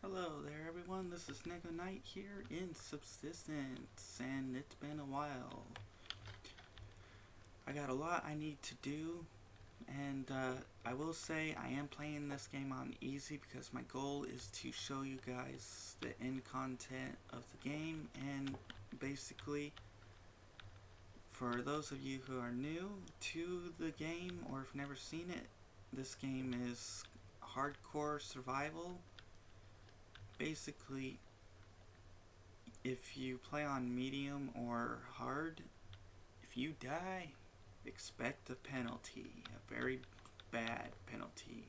Hello there everyone, this is Neko here in Subsistence, and it's been a while. I got a lot I need to do, and I will say I am playing this game on easy because my goal is to show you guys the end content of the game, and basically, for those of you who are new to the game or have never seen it, this game is hardcore survival. Basically, if you play on medium or hard, if you die, expect a penalty, a very bad penalty.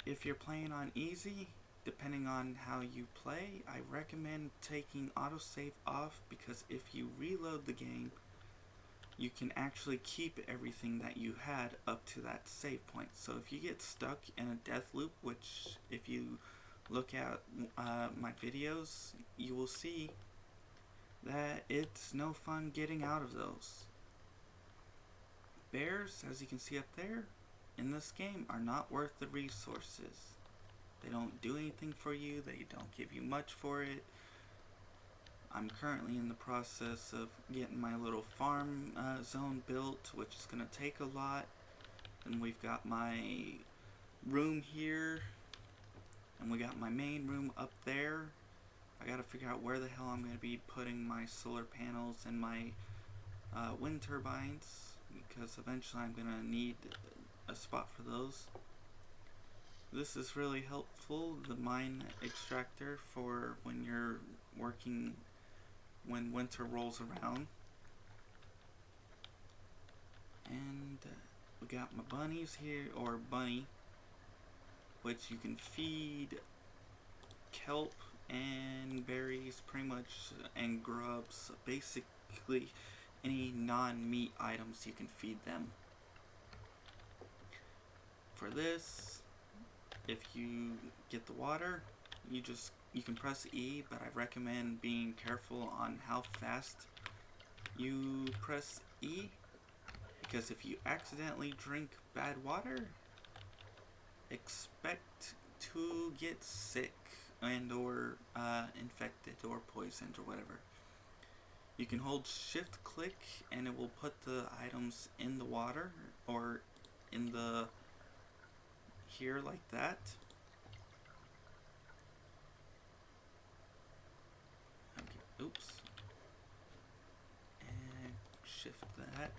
If you're playing on easy, depending on how you play, I recommend taking autosave off, because if you reload the game, you can actually keep everything that you had up to that save point. So if you get stuck in a death loop, which if you look at my videos, you will see that it's no fun getting out of those. Bears, as you can see up there, in this game are not worth the resources. They don't do anything for you, they don't give you much for it. I'm currently in the process of getting my little farm zone built, which is going to take a lot. And we've got my room here, and we got my main room up there. I gotta figure out where the hell I'm gonna be putting my solar panels and my wind turbines, because eventually I'm gonna need a spot for those. This is really helpful, the mine extractor, for when you're working when winter rolls around. And we got my bunnies here, or bunny, which you can feed kelp and berries, pretty much, and grubs. Basically any non-meat items you can feed them. For this, if you get the water, you can press E, but I recommend being careful on how fast you press E, because if you accidentally drink bad water, expect to get sick and or infected or poisoned or whatever. You can hold shift click and it will put the items in the water, or in the here, like that. Okay, oops. And shift that,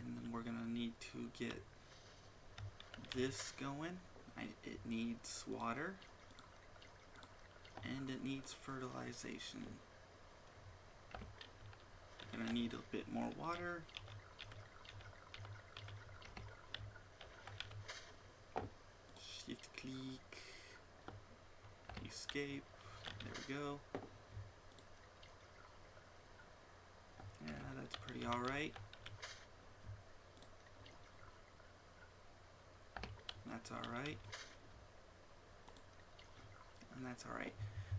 and then we're gonna need to get this going. It needs water, and it needs fertilization. Gonna need a bit more water. Shift click, escape, there we go. Yeah, that's pretty alright. That's alright. And that's alright.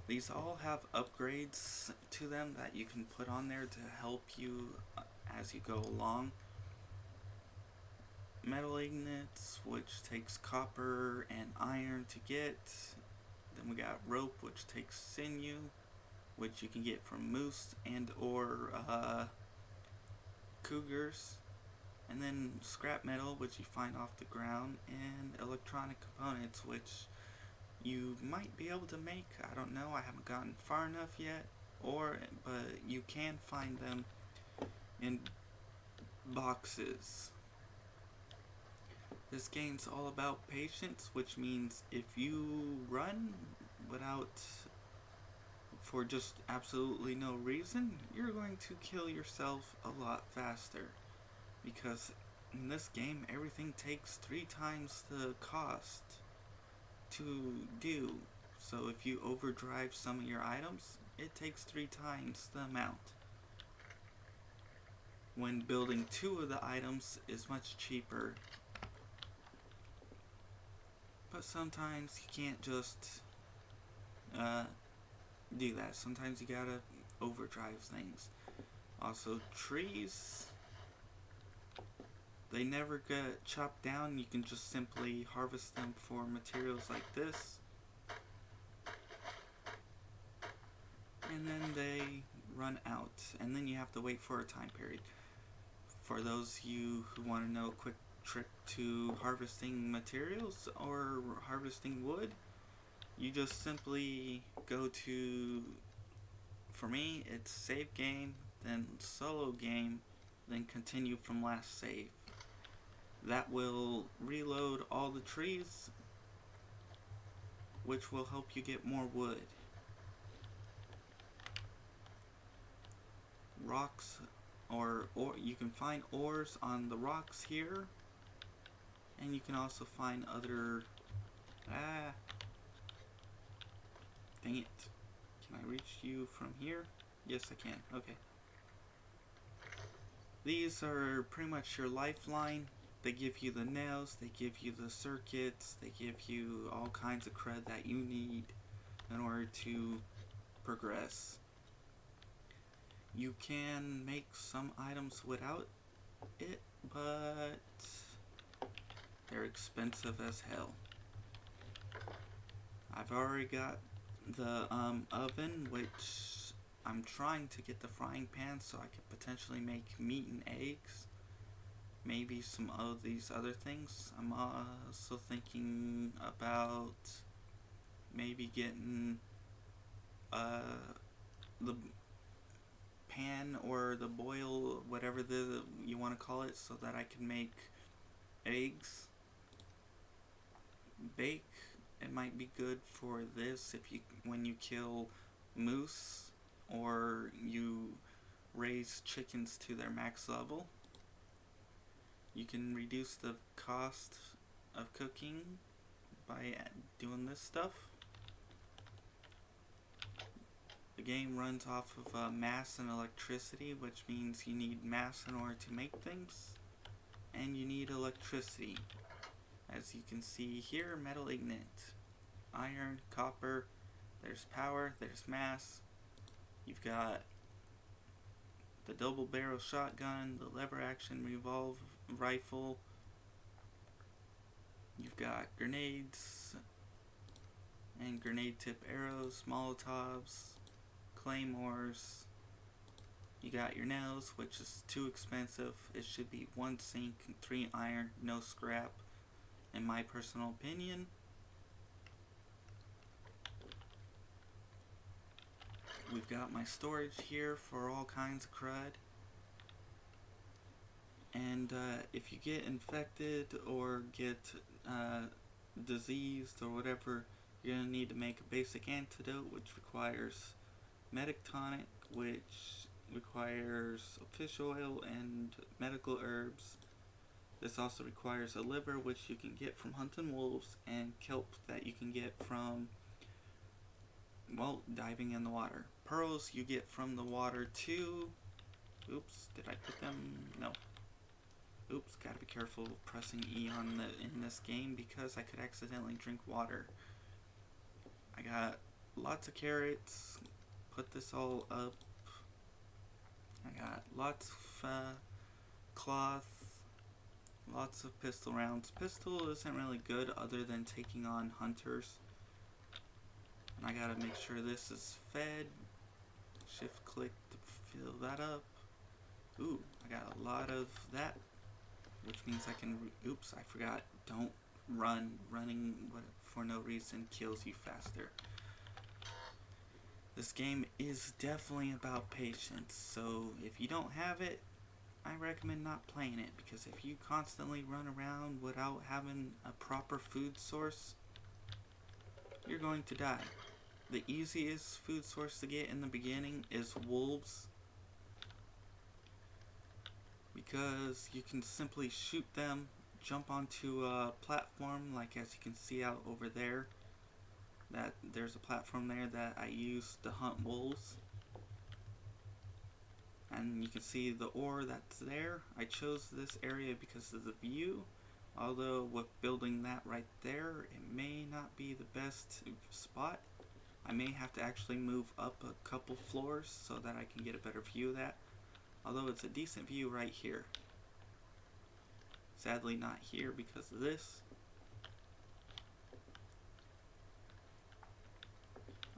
These all have upgrades to them that you can put on there to help you as you go along. Metal ingots, which takes copper and iron to get. Then we got rope, which takes sinew, which you can get from moose and or cougars. And then scrap metal, which you find off the ground, and electronic components, which you might be able to make. I don't know, I haven't gotten far enough yet, but you can find them in boxes. This game's all about patience, which means if you run for just absolutely no reason, you're going to kill yourself a lot faster. Because in this game, everything takes 3 times the cost to do. So if you overdrive some of your items, it takes 3 times the amount. When building 2 of the items is much cheaper. But sometimes you can't just do that. Sometimes you gotta overdrive things. Also, trees, they never get chopped down. You can just simply harvest them for materials like this. and then they run out, and then you have to wait for a time period. For those of you who want to know a quick trick to harvesting materials or harvesting wood, you just simply go to, for me, it's save game, then solo game, then continue from last save. That will reload all the trees, which will help you get more wood. Rocks, or you can find ores on the rocks here, and you can also find other, dang it. Can I reach you from here? Yes, I can. Okay. These are pretty much your lifeline. They give you the nails, they give you the circuits, they give you all kinds of cred that you need in order to progress. You can make some items without it, but they're expensive as hell. I've already got the oven, which I'm trying to get the frying pan so I could potentially make meat and eggs. Maybe some of these other things. I'm also thinking about maybe getting the pan or the boil, whatever you want to call it, so that I can make eggs. Bake. It might be good for this when you kill moose or you raise chickens to their max level. You can reduce the cost of cooking by doing this stuff. The game runs off of mass and electricity, which means you need mass in order to make things, and you need electricity. As you can see here, metal ignite, iron, copper, there's power, there's mass. You've got the double barrel shotgun, the lever action revolve rifle. You've got grenades and grenade tip arrows, molotovs, claymores. You got your nails, which is too expensive. It should be 1 zinc and 3 iron, no scrap, in my personal opinion. We've got my storage here for all kinds of crud. And if you get infected or get diseased or whatever, you're going to need to make a basic antidote, which requires medic tonic, which requires fish oil and medical herbs. This also requires a liver, which you can get from hunting wolves, and kelp that you can get from, well, diving in the water. Pearls you get from the water too. Oops, did I put them? No. Oops, gotta be careful pressing E in this game because I could accidentally drink water. I got lots of carrots. Put this all up. I got lots of cloth. Lots of pistol rounds. Pistol isn't really good other than taking on hunters. And I gotta make sure this is fed. Shift click to fill that up. Ooh, I got a lot of that, which means I can, oops, I forgot, don't run. Running for no reason kills you faster. This game is definitely about patience, so if you don't have it, I recommend not playing it, because if you constantly run around without having a proper food source, you're going to die. The easiest food source to get in the beginning is wolves, because you can simply shoot them, jump onto a platform, like as you can see out over there. That there's a platform there that I use to hunt wolves. And you can see the ore that's there. I chose this area because of the view. Although with building that right there, it may not be the best spot. I may have to actually move up a couple floors so that I can get a better view of that. Although it's a decent view right here. Sadly not here because of this.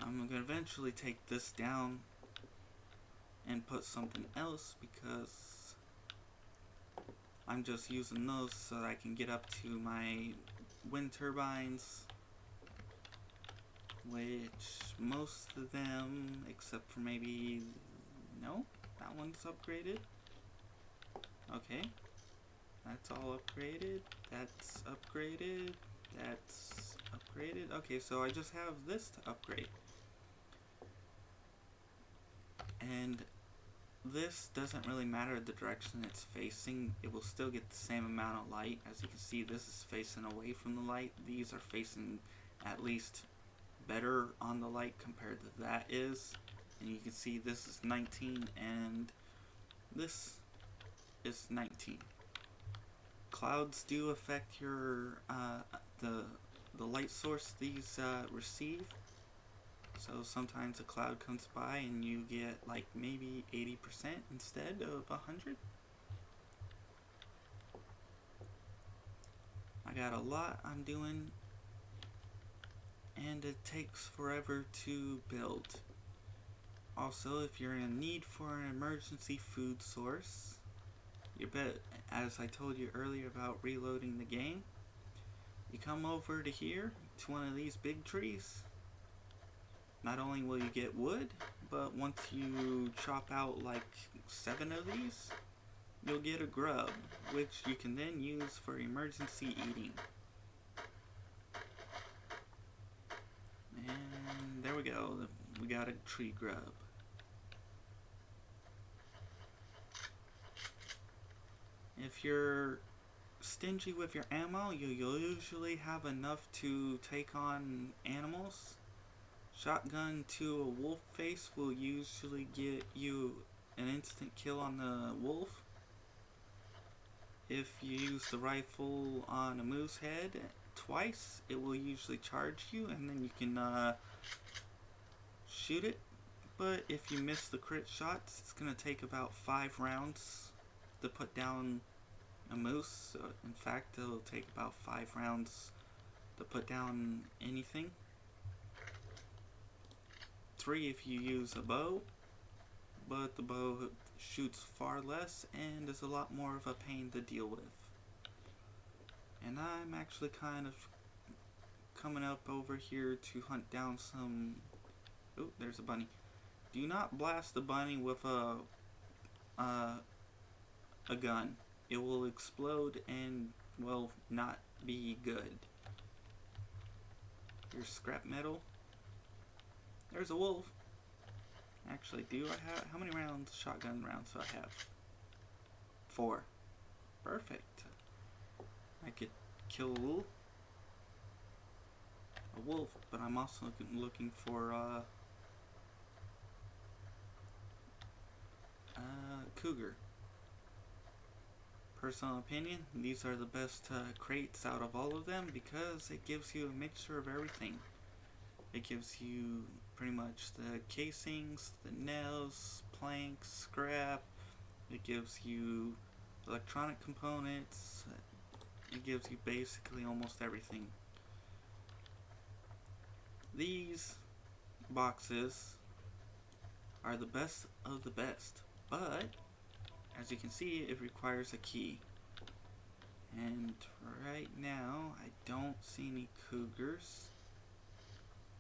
I'm gonna eventually take this down and put something else because I'm just using those so that I can get up to my wind turbines, which most of them, except for maybe, no, that one's upgraded. Okay, that's all upgraded, that's upgraded, that's upgraded. Okay, so I just have this to upgrade. And this doesn't really matter the direction it's facing, it will still get the same amount of light. As you can see, this is facing away from the light. These are facing at least better on the light compared to that is. And you can see this is 19 and this is 19. Clouds do affect your the light source these receive. So sometimes a cloud comes by and you get like maybe 80% instead of 100. I got a lot I'm doing and it takes forever to build. Also, if you're in need for an emergency food source, you bet, as I told you earlier about reloading the game, you come over to here to one of these big trees. Not only will you get wood, but once you chop out like 7 of these, you'll get a grub, which you can then use for emergency eating. And there we go, we got a tree grub. If you're stingy with your ammo, you'll usually have enough to take on animals. Shotgun to a wolf face will usually get you an instant kill on the wolf. If you use the rifle on a moose head twice, it will usually charge you and then you can shoot it. But if you miss the crit shots, it's going to take about 5 rounds to put down a moose. So in fact, it'll take about 5 rounds to put down anything. 3 if you use a bow, but the bow shoots far less and is a lot more of a pain to deal with. And I'm actually kind of coming up over here to hunt down some... Oh, there's a bunny. Do not blast the bunny with a gun. It will explode and, well, not be good. Here's scrap metal. There's a wolf. Actually, do I have... How many rounds, shotgun rounds do I have? 4. Perfect. I could kill a wolf, but I'm also looking for cougar. Personal opinion, these are the best crates out of all of them because it gives you a mixture of everything. It gives you pretty much the casings, the nails, planks, scrap. It gives you electronic components. It gives you basically almost everything. These boxes are the best of the best, but as you can see, it requires a key. And right now, I don't see any cougars.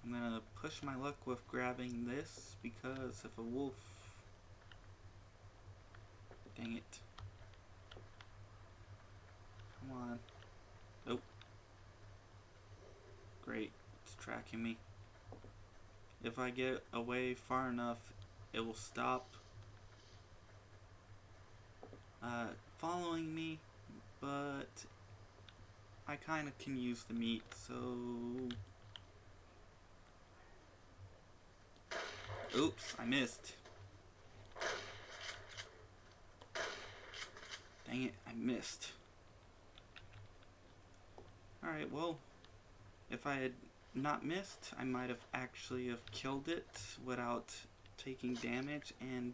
I'm gonna push my luck with grabbing this because if a wolf... Dang it. Come on. Nope. Great. It's tracking me. If I get away far enough, it will stop following me, but I kind of can use the meat, so... Oops, I missed. Dang it, I missed. Alright, well, if I had not missed, I might have actually have killed it without taking damage and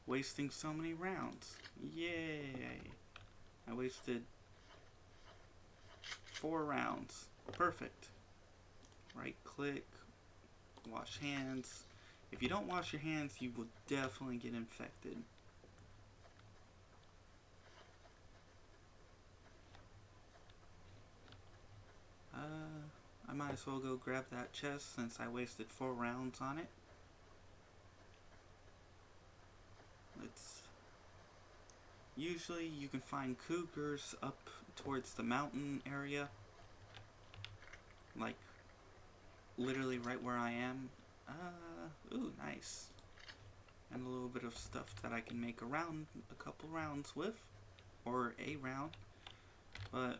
wasting so many rounds. Yay! I wasted 4 rounds. Perfect. right click, wash hands. If you don't wash your hands, you will definitely get infected. I might as well go grab that chest since I wasted 4 rounds on it. Usually you can find cougars up towards the mountain area. Like, literally right where I am. Ooh, nice. And a little bit of stuff that I can make a couple rounds with. Or a round. But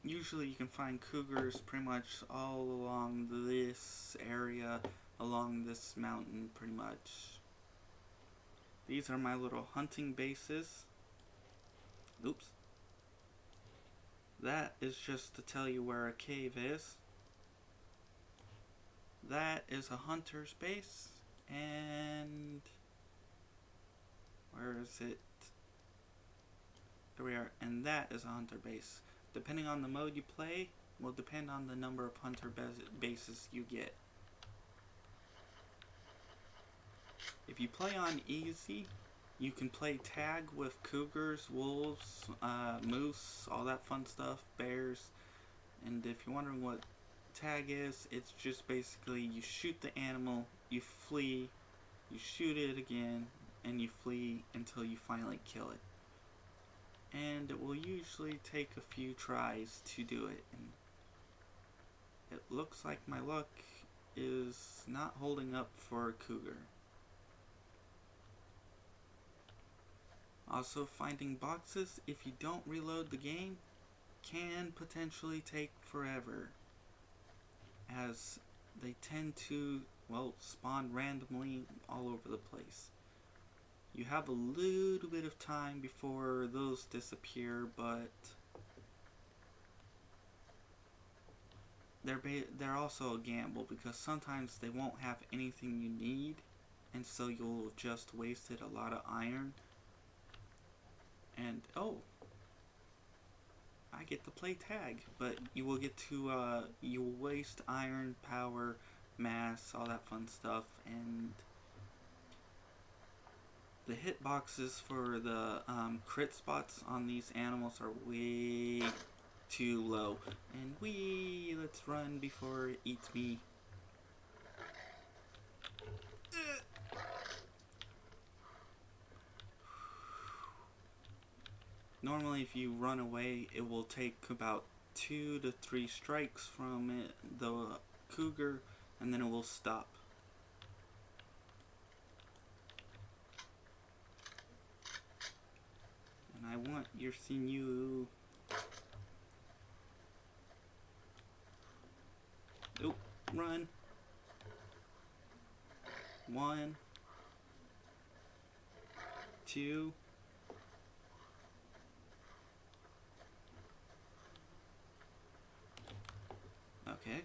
usually you can find cougars pretty much all along this area, along this mountain pretty much. These are my little hunting bases. Oops. That is just to tell you where a cave is. That is a hunter's base. And where is it? There we are. And that is a hunter base. Depending on the mode you play, will depend on the number of hunter bases you get. If you play on easy, you can play tag with cougars, wolves, moose, all that fun stuff, bears. And if you're wondering what tag is, it's just basically you shoot the animal, you flee, you shoot it again, and you flee until you finally kill it. And it will usually take a few tries to do it. And it looks like my luck is not holding up for a cougar. Also, finding boxes, if you don't reload the game, can potentially take forever, as they tend to, well, spawn randomly all over the place. You have a little bit of time before those disappear, but they're also a gamble, because sometimes they won't have anything you need, and so you'll just wasted a lot of iron. And oh, I get to play tag, but you will get to you will waste iron, power, mass, all that fun stuff, and the hitboxes for the crit spots on these animals are way too low. And let's run before it eats me. Normally if you run away, it will take about 2 to 3 strikes from the cougar, and then it will stop. And I want your sinew. Oop, run. 1, 2. Okay.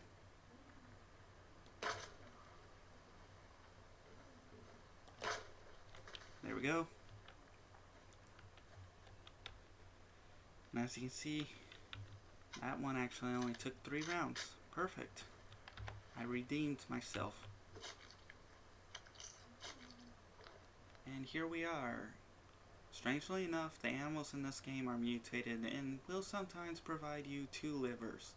There we go. And as you can see, that one actually only took 3 rounds. Perfect. I redeemed myself. And here we are. Strangely enough, the animals in this game are mutated and will sometimes provide you 2 livers.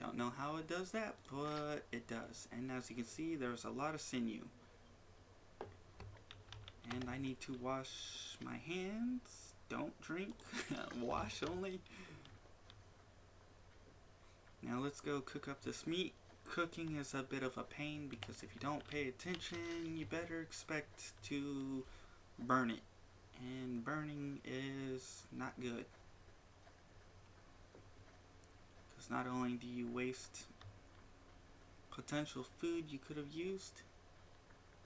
Don't know how it does that, but it does. And as you can see, there's a lot of sinew. And I need to wash my hands. Don't drink. Wash only. Now let's go cook up this meat. Cooking is a bit of a pain, because if you don't pay attention, you better expect to burn it. And burning is not good. Because not only do you waste potential food you could have used,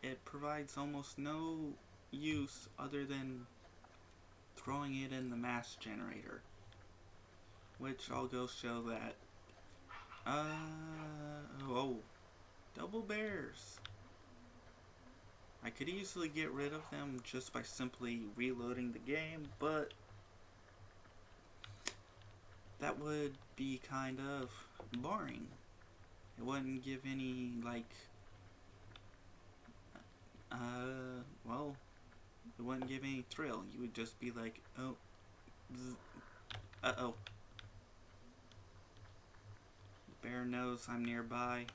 it provides almost no use other than throwing it in the mass generator. Which I'll go show that. Oh, double bears. I could easily get rid of them just by simply reloading the game, but that would be kind of boring. It wouldn't give any, like, well, it wouldn't give any thrill. You would just be like, oh, uh-oh. The bear knows I'm nearby.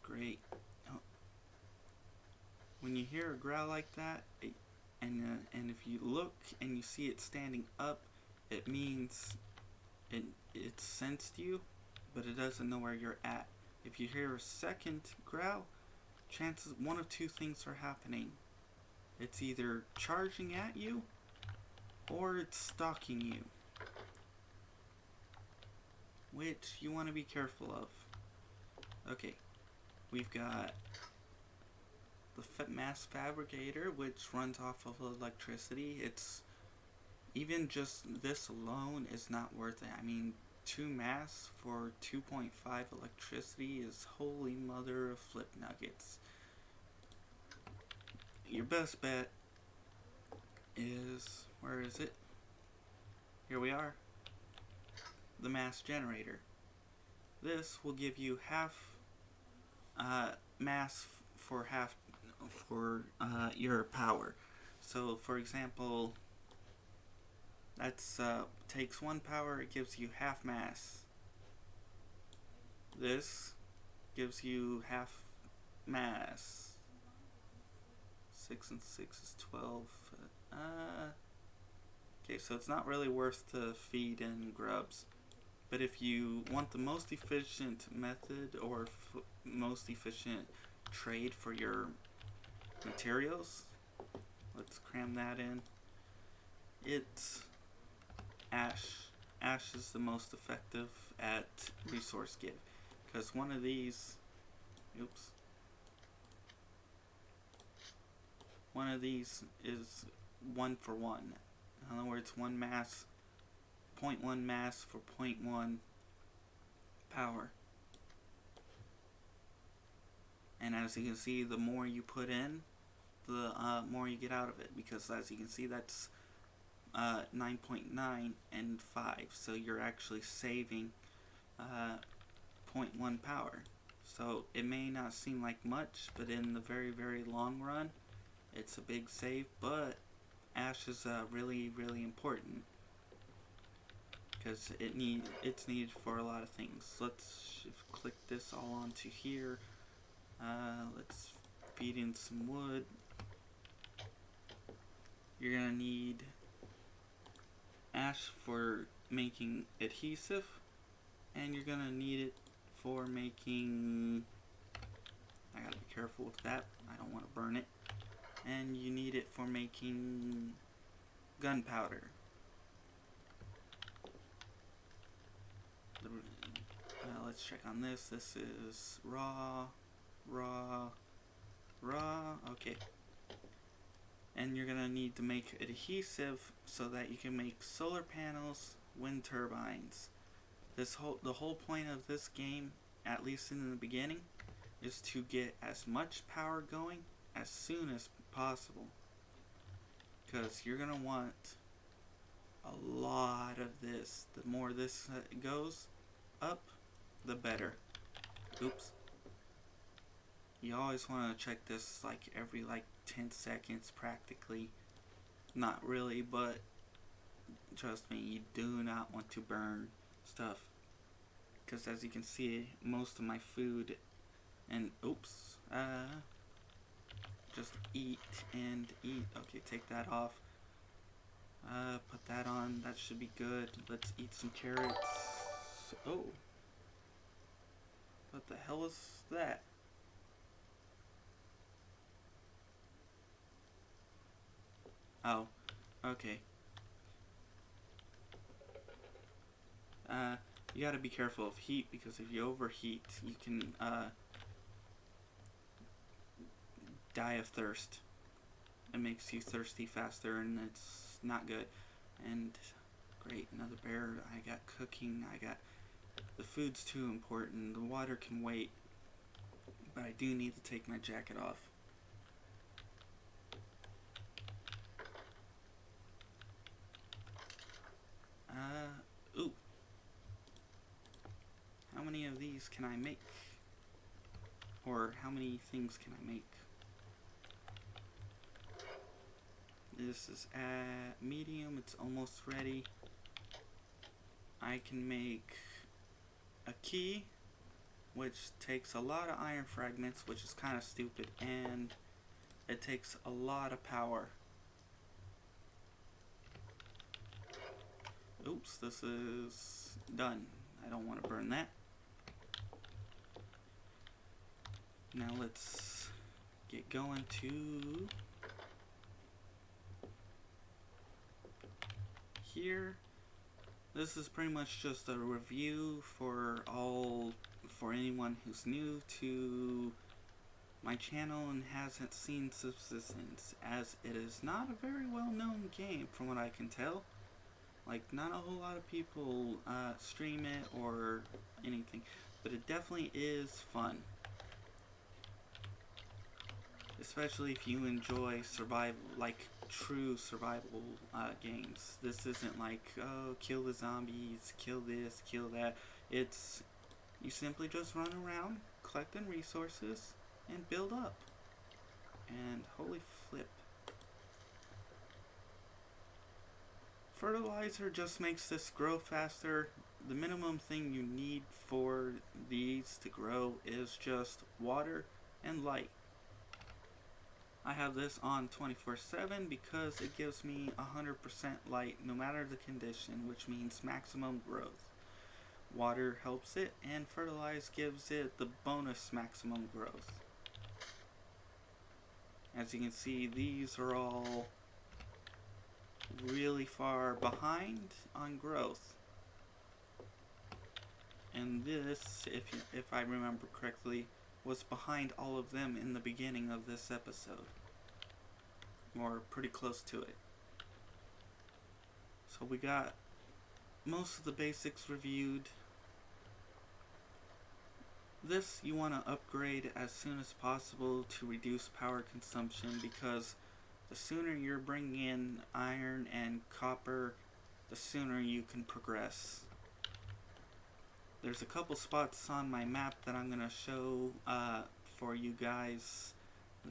Great. Oh. When you hear a growl like that, and if you look and you see it standing up, it means it sensed you, but it doesn't know where you're at. If you hear a second growl, chances one of two things are happening. It's either charging at you, or it's stalking you, which you want to be careful of. Okay, we've got the mass fabricator, which runs off of electricity. It's even just this alone is not worth it. I mean, 2 mass for 2.5 electricity is holy mother of flip nuggets. Your best bet is, where is it? Here we are. The mass generator. This will give you half mass for half for your power. So, for example, that's takes 1 power. It gives you half mass. This gives you half mass. 6 and 6 is 12. Okay, so it's not really worth to feed in grubs. But if you want the most efficient method or most efficient trade for your materials, let's cram that in. It's ash. Ash is the most effective at resource give, because one of these, one of these is 1 for 1. In other words, 1 mass, 0.1 mass for 0.1 power. And as you can see, the more you put in, the more you get out of it, because as you can see, that's 9.9 and 5, so you're actually saving 0.1 power. So it may not seem like much, but in the very, very long run, it's a big save. But ash is really, really important, because it's needed for a lot of things. Let's click this all onto here. Let's feed in some wood. You're gonna need ash for making adhesive, and you're gonna need it for making, I gotta be careful with that, I don't want to burn it, and you need it for making gunpowder. Let's check on this. This is raw, okay. And you're gonna need to make adhesive so that you can make solar panels, wind turbines. The whole point of this game, at least in the beginning, is to get as much power going as soon as possible, because you're gonna want a lot of this. The more this goes up, the better. Oops. You always want to check this like every 10 seconds practically. Not really, but trust me, you do not want to burn stuff, because as you can see, most of my food and just eat and eat. Okay, take that off. Put that on. That should be good. Let's eat some carrots. Oh, what the hell is that? Oh, okay. You gotta be careful of heat, because if you overheat, you can die of thirst. It makes you thirsty faster, and it's not good. And great, another bear. I got cooking. I got the food's too important. The water can wait, but I do need to take my jacket off. Ooh. many of these can I make? Or how many things can I make? This is at medium, it's almost ready. I can make a key, which takes a lot of iron fragments, which is kind of stupid, and it takes a lot of power. Oops, this is done. I don't want to burn that. Now let's get going to here. This is pretty much just a review for anyone who's new to my channel and hasn't seen Subsistence, as it is not a very well known game from what I can tell. Like, not a whole lot of people stream it or anything, but it definitely is fun. Especially if you enjoy survival, like true survival games. This isn't like, oh, kill the zombies, kill this, kill that. It's, you simply just run around collecting resources and build up. And holy flip. Fertilizer just makes this grow faster. The minimum thing you need for these to grow is just water and light. I have this on 24/7 because it gives me 100% light no matter the condition, which means maximum growth. Water helps it, and fertilizer gives it the bonus maximum growth. As you can see, these are all really far behind on growth. And this, if I remember correctly, was behind all of them in the beginning of this episode. Or pretty close to it. So we got most of the basics reviewed. This you want to upgrade as soon as possible to reduce power consumption, because the sooner you're bringing in iron and copper, the sooner you can progress. There's a couple spots on my map that I'm going to show for you guys,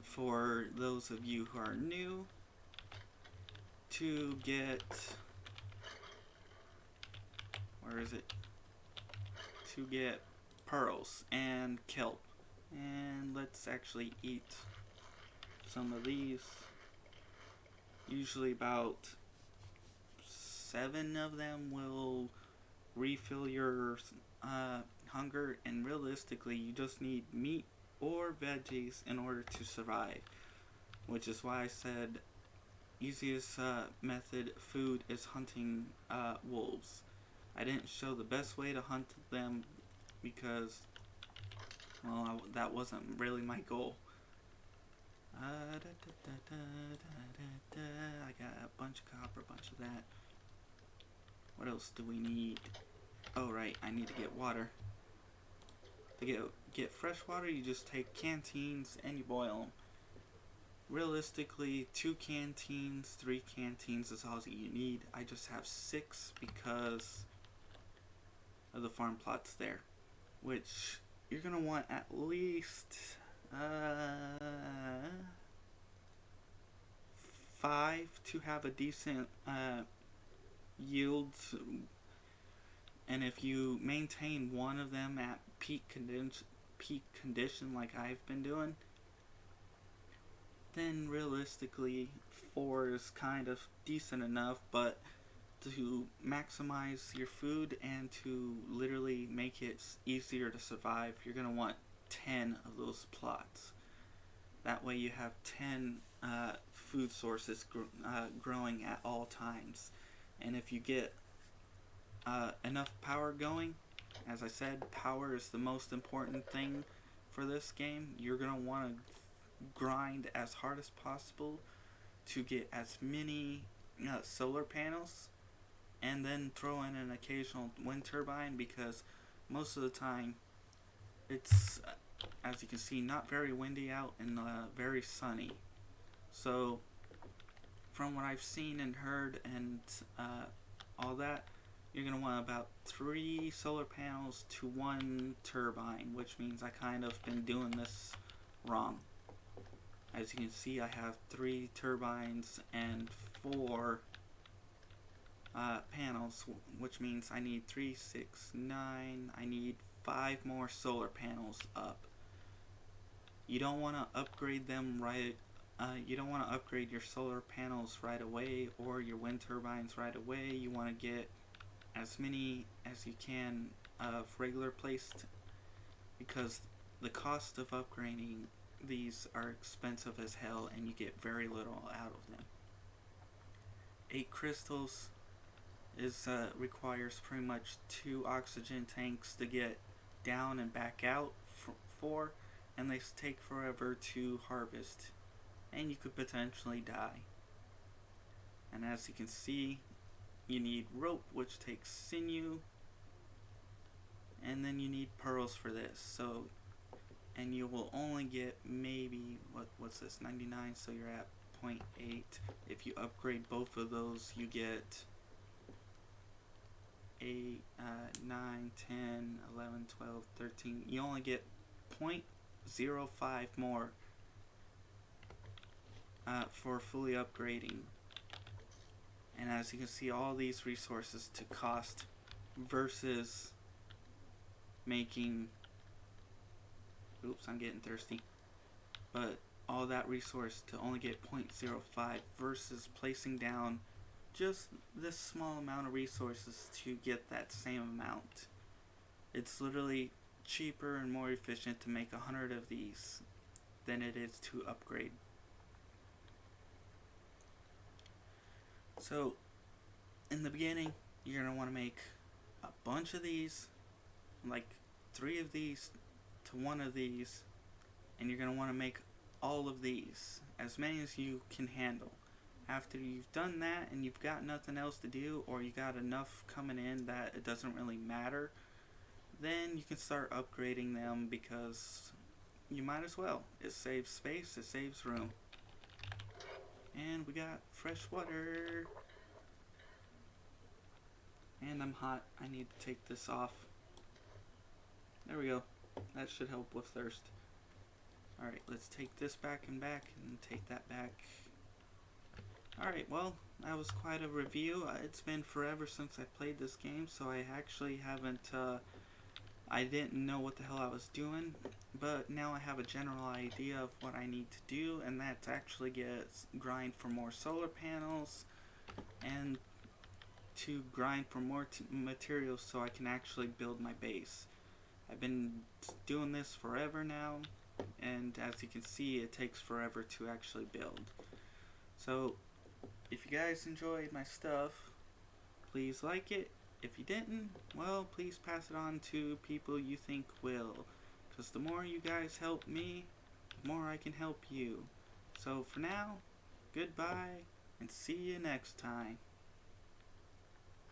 for those of you who are new, to get, where is it? To get pearls and kelp. And let's actually eat some of these. Usually about 7 of them will refill your hunger, and realistically you just need meat or veggies in order to survive, which is why I said easiest method food is hunting wolves. I didn't show the best way to hunt them because, well, that wasn't really my goal. I got a bunch of copper, a bunch of that. What else do we need? Oh right, I need to get water. To get fresh water, you just take canteens and you boil them. Realistically, 2 canteens, 3 canteens is all that you need. I just have 6 because of the farm plots there, which you're gonna want at least 5 to have a decent yield. And if you maintain one of them at peak condition like I've been doing, then realistically 4 is kind of decent enough. But to maximize your food and to literally make it easier to survive, you're going to want 10 of those plots. That way you have 10 food sources growing at all times. And if you get enough power going, as I said, power is the most important thing for this game. You're going to want to grind as hard as possible to get as many solar panels, and then throw in an occasional wind turbine, because most of the time it's, as you can see, not very windy out and very sunny. So from what I've seen and heard and all that, you're going to want about 3 solar panels to 1 turbine, which means I kind of been doing this wrong. As you can see, I have 3 turbines and 4 panels, which means I need 3, 6, 9. I need 5 more solar panels up. You don't want to upgrade them you don't want to upgrade your solar panels right away or your wind turbines right away. You want to get as many as you can of regular placed, because the cost of upgrading these are expensive as hell and you get very little out of them. 8 crystals requires pretty much 2 oxygen tanks to get down and back out for, and they take forever to harvest, and you could potentially die. And as you can see, you need rope, which takes sinew, and then you need pearls for this. So, and you will only get maybe what's this, 99, so you're at 0.8. If you upgrade both of those, you get 8, 9, 10, 11, 12, 13. You only get 0.05 more for fully upgrading. And as you can see, all these resources to cost versus making, oops, I'm getting thirsty, but all that resource to only get 0.05 versus placing down just this small amount of resources to get that same amount. It's literally cheaper and more efficient to make 100 of these than it is to upgrade. So in the beginning, you're going to want to make a bunch of these, like 3 of these to 1 of these, and you're going to want to make all of these, as many as you can handle. After you've done that and you've got nothing else to do, or you got enough coming in that it doesn't really matter, then you can start upgrading them, because you might as well. It saves space, it saves room. And we got fresh water. And I'm hot. I need to take this off. There we go. That should help with thirst. Alright, let's take this back and take that back. Alright, well, that was quite a review. It's been forever since I played this game, so I actually haven't, I didn't know what the hell I was doing, but now I have a general idea of what I need to do, and that's actually grind for more solar panels, and to grind for more materials so I can actually build my base. I've been doing this forever now, and as you can see, it takes forever to actually build. So, if you guys enjoyed my stuff, please like it. If you didn't, well, please pass it on to people you think will. Because the more you guys help me, the more I can help you. So for now, goodbye, and see you next time.